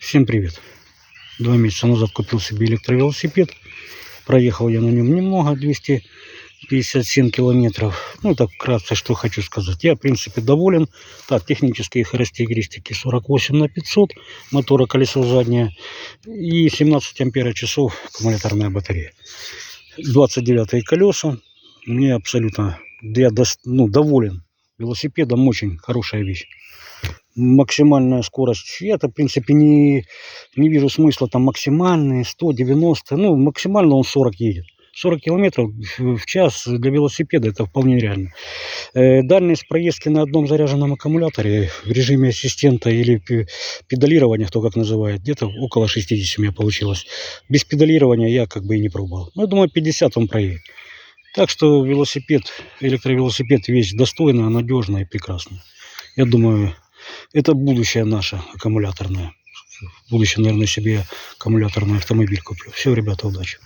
Всем привет! 2 месяца назад купил себе электровелосипед. Проехал я на нем немного, 257 километров. Ну, так вкратце, что хочу сказать. Я, в принципе, доволен. Так, технические характеристики 48/500, мотора, колесо заднее и 17 ампера-часов аккумуляторная батарея. 29 колеса. Мне абсолютно, я доволен велосипедом, очень хорошая вещь. Максимальная скорость, я-то, в принципе, не вижу смысла там максимальные 190, ну, максимально он 40 едет. 40 километров в час для велосипеда это вполне реально. Дальность проездки на одном заряженном аккумуляторе в режиме ассистента или педалирования, кто как называет, где-то около 60 у меня получилось. Без педалирования я как бы и не пробовал. Ну, я думаю, 50 он проедет. Так что велосипед, электровелосипед вещь достойная, надежная и прекрасная. Я думаю, это будущее наше аккумуляторное. В будущем, наверное, себе аккумуляторный автомобиль куплю. Все, ребята, удачи.